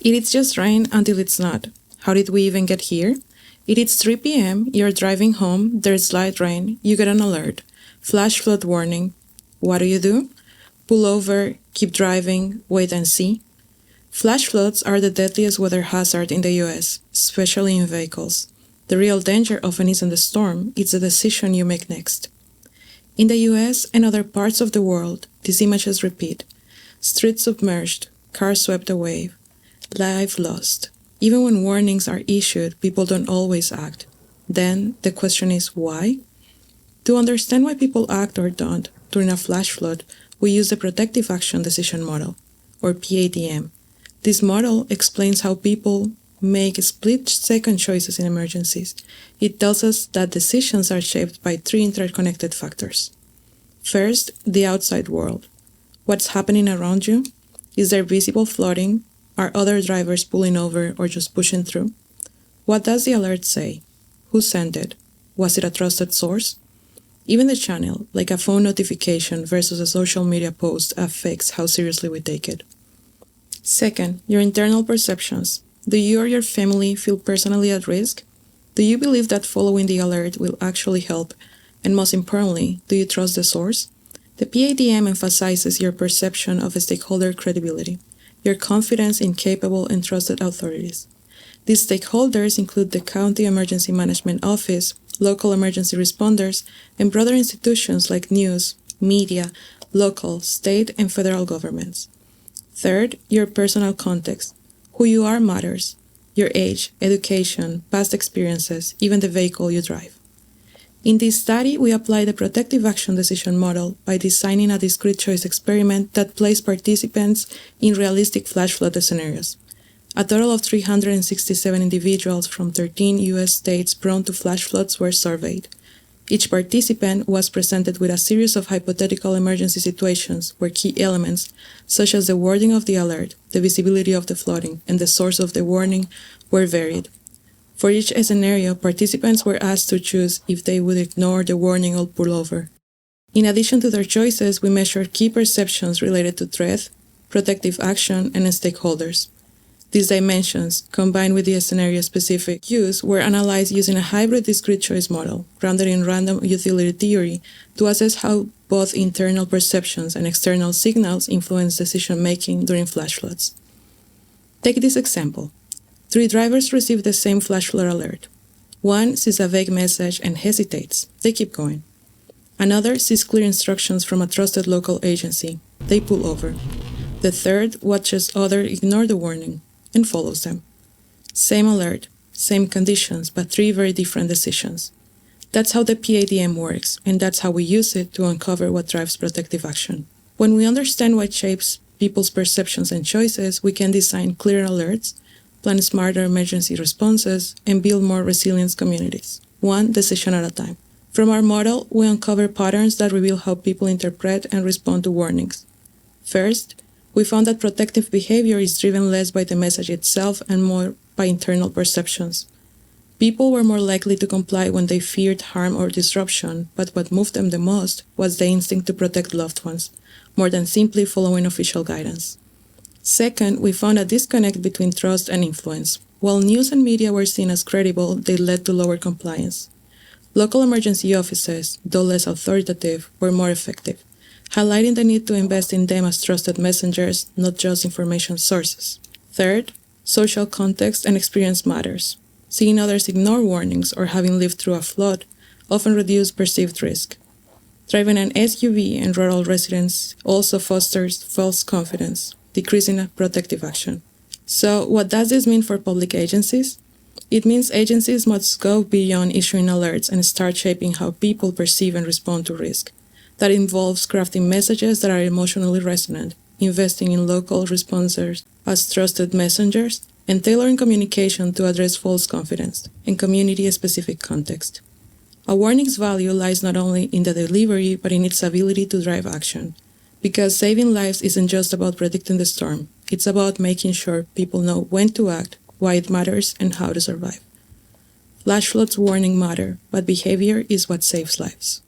It is just rain until it's not. How did we even get here? It is 3 p.m., you're driving home, there's light rain, you get an alert. Flash flood warning. What do? Pull over, keep driving, wait and see. Flash floods are the deadliest weather hazard in the US, especially in vehicles. The real danger often isn't the storm, it's the decision you make next. In the US and other parts of the world, these images repeat. Streets submerged, cars swept away, life lost. Even when warnings are issued, people don't always act. Then, the question is why? To understand why people act or don't during a flash flood, we use the Protective Action Decision Model, or PADM. This model explains how people make split-second choices in emergencies. It tells us that decisions are shaped by three interconnected factors. First, the outside world. What's happening around you? Is there visible flooding? Are other drivers pulling over or just pushing through? What does the alert say? Who sent it? Was it a trusted source? Even the channel, like a phone notification versus a social media post, affects how seriously we take it. Second, your internal perceptions. Do you or your family feel personally at risk? Do you believe that following the alert will actually help? And most importantly, do you trust the source? The PADM emphasizes your perception of stakeholder credibility, your confidence in capable and trusted authorities. These stakeholders include the County Emergency Management Office, local emergency responders, and broader institutions like news, media, local, state, and federal governments. Third, your personal context. Who you are matters. Your age, education, past experiences, even the vehicle you drive. In this study, we apply the Protective Action Decision Model by designing a discrete choice experiment that placed participants in realistic flash flood scenarios. A total of 367 individuals from 13 U.S. states prone to flash floods were surveyed. Each participant was presented with a series of hypothetical emergency situations where key elements, such as the wording of the alert, the visibility of the flooding, and the source of the warning, were varied. For each scenario, participants were asked to choose if they would ignore the warning or pull over. In addition to their choices, we measured key perceptions related to threat, protective action, and stakeholders. These dimensions, combined with the scenario-specific use, were analyzed using a hybrid discrete choice model, grounded in random utility theory, to assess how both internal perceptions and external signals influence decision-making during flash floods. Take this example. 3 drivers receive the same flash flood alert. One sees a vague message and hesitates. They keep going. Another sees clear instructions from a trusted local agency. They pull over. The third watches others ignore the warning and follows them. Same alert, same conditions, but 3 very different decisions. That's how the PADM works, and that's how we use it to uncover what drives protective action. When we understand what shapes people's perceptions and choices, we can design clearer alerts, plan smarter emergency responses, and build more resilient communities, one decision at a time. From our model, we uncover patterns that reveal how people interpret and respond to warnings. First, we found that protective behavior is driven less by the message itself and more by internal perceptions. People were more likely to comply when they feared harm or disruption, but what moved them the most was the instinct to protect loved ones, more than simply following official guidance. Second, we found a disconnect between trust and influence. While news and media were seen as credible, they led to lower compliance. Local emergency offices, though less authoritative, were more effective, highlighting the need to invest in them as trusted messengers, not just information sources. Third, social context and experience matters. Seeing others ignore warnings or having lived through a flood often reduce perceived risk. Driving an SUV in rural residents also fosters false confidence, decreasing protective action. So, what does this mean for public agencies? It means agencies must go beyond issuing alerts and start shaping how people perceive and respond to risk. That involves crafting messages that are emotionally resonant, investing in local responders as trusted messengers, and tailoring communication to address false confidence and community-specific context. A warning's value lies not only in the delivery, but in its ability to drive action. Because saving lives isn't just about predicting the storm, it's about making sure people know when to act, why it matters, and how to survive. Flash floods warning matter, but behavior is what saves lives.